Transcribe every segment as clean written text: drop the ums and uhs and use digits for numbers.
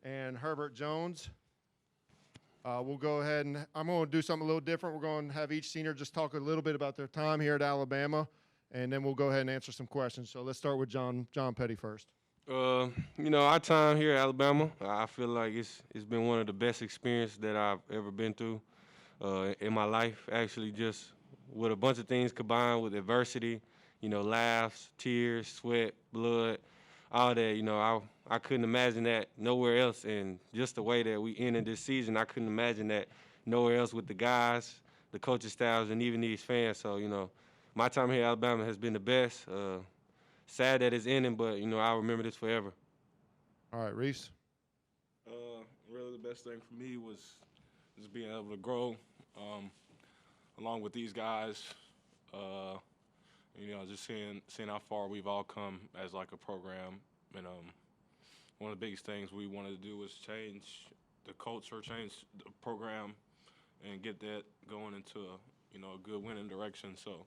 and Herbert Jones. We'll go ahead and I'm going to do something a little different. We're going to have each senior just talk a little bit about their time here at Alabama, and then we'll go ahead and answer some questions. So let's start with John Petty first. Our time here at Alabama, I feel like it's been one of the best experiences that I've ever been through in my life. Actually, just with a bunch of things combined with adversity, laughs, tears, sweat, blood, all that. I couldn't imagine that nowhere else. And just the way that we ended this season, I couldn't imagine that nowhere else with the guys, the coaching styles, and even these fans. So my time here at Alabama has been the best. Sad that it's ending, but I'll remember this forever. All right, Reese. Really, the best thing for me was just being able to grow along with these guys. Just seeing how far we've all come as like a program, and one of the biggest things we wanted to do was change the culture, change the program, and get that going into a good winning direction. So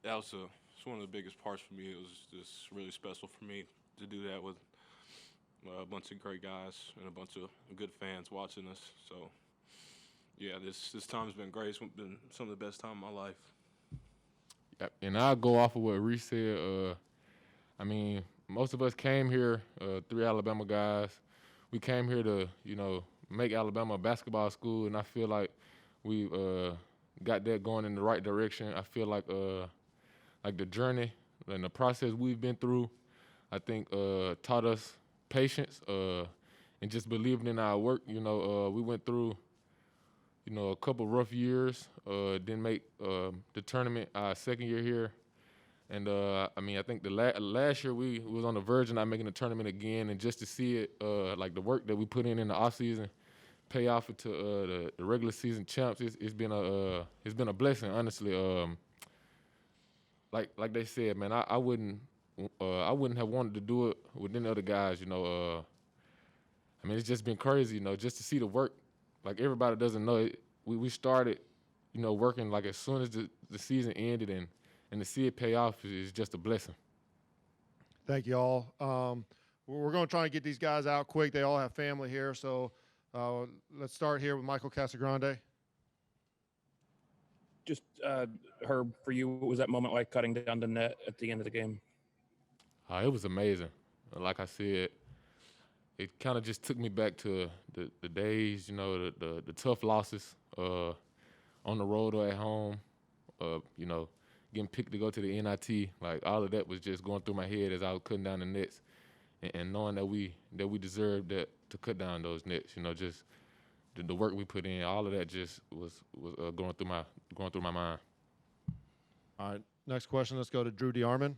that was it's one of the biggest parts for me. It was just really special for me to do that with a bunch of great guys and a bunch of good fans watching us. So yeah, this time's been great. It's been some of the best time of my life. Yep. And I'll go off of what Reese said. Most of us came here, 3 Alabama guys. We came here to, make Alabama a basketball school, and I feel like we got that going in the right direction. I feel like the journey and the process we've been through, I think taught us patience and just believing in our work. We went through, a couple rough years, didn't make the tournament our second year here. And, I think the last year we was on the verge of not making the tournament again, and just to see it, like the work that we put in the offseason pay off into the regular season champs, it's been a blessing, honestly. Like they said, man, I wouldn't have wanted to do it with any other guys. It's just been crazy, just to see the work. Like everybody doesn't know it. We started, working like as soon as the season ended, and to see it pay off is just a blessing. Thank you all. We're going to try and get these guys out quick. They all have family here, so let's start here with Michael Casagrande. Just, Herb, for you, what was that moment like cutting down the net at the end of the game? It was amazing. Like I said, it kind of just took me back to the days, the tough losses on the road or at home, getting picked to go to the NIT. Like all of that was just going through my head as I was cutting down the nets, and knowing that we deserved that to cut down those nets. Just the work we put in, all of that just was going through my mind. All right, next question. Let's go to Drew DeArmond.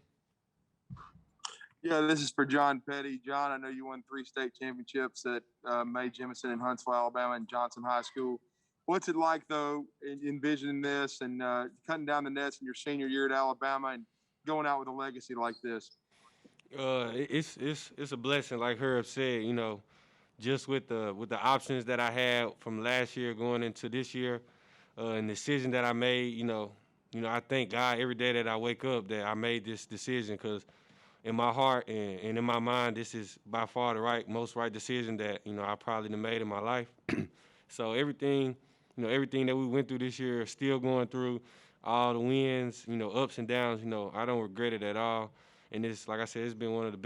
Yeah, this is for John Petty. John, I know you won 3 state championships at Mae Jemison in Huntsville, Alabama, and Johnson High School. What's it like, though, envisioning this and cutting down the nets in your senior year at Alabama and going out with a legacy like this? It's a blessing, like Herb said. Just with the options that I had from last year going into this year, and the decision that I made. I thank God every day that I wake up that I made this decision, because in my heart and in my mind, this is by far the most right decision that I probably have made in my life. So everything that we went through this year, still going through, all the wins, ups and downs, I don't regret it at all. And it's, like I said, it's been one of the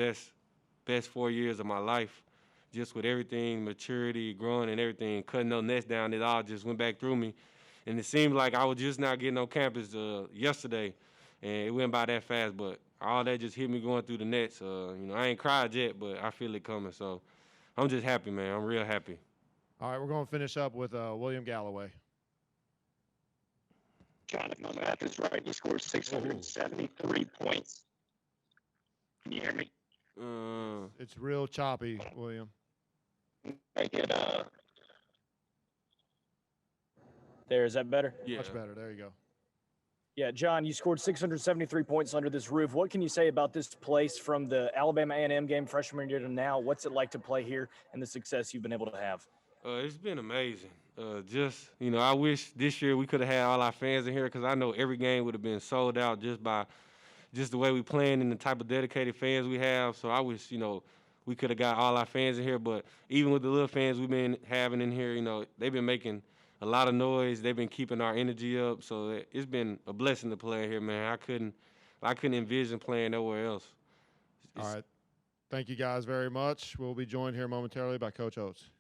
best 4 years of my life, just with everything, maturity, growing and everything, cutting those nets down. It all just went back through me. And it seemed like I was just now getting on campus yesterday, and it went by that fast, but all that just hit me going through the nets. I ain't cried yet, but I feel it coming. So I'm just happy, man. I'm real happy. All right, we're going to finish up with William Galloway. John, if my math is right, you scored 673 points. Can you hear me? It's real choppy, William. I get There, is that better? Yeah. Much better. There you go. Yeah, John, you scored 673 points under this roof. What can you say about this place from the Alabama A&M game freshman year to now? What's it like to play here and the success you've been able to have? It's been amazing. I wish this year we could have had all our fans in here, because I know every game would have been sold out just by the way we playing and the type of dedicated fans we have. So I wish, we we could have got all our fans in here. But even with the little fans we've been having in here, you know, they've been making a lot of noise. They've been keeping our energy up. So it's been a blessing to play here, man. I couldn't envision playing nowhere else. All right. Thank you guys very much. We'll be joined here momentarily by Coach Oates.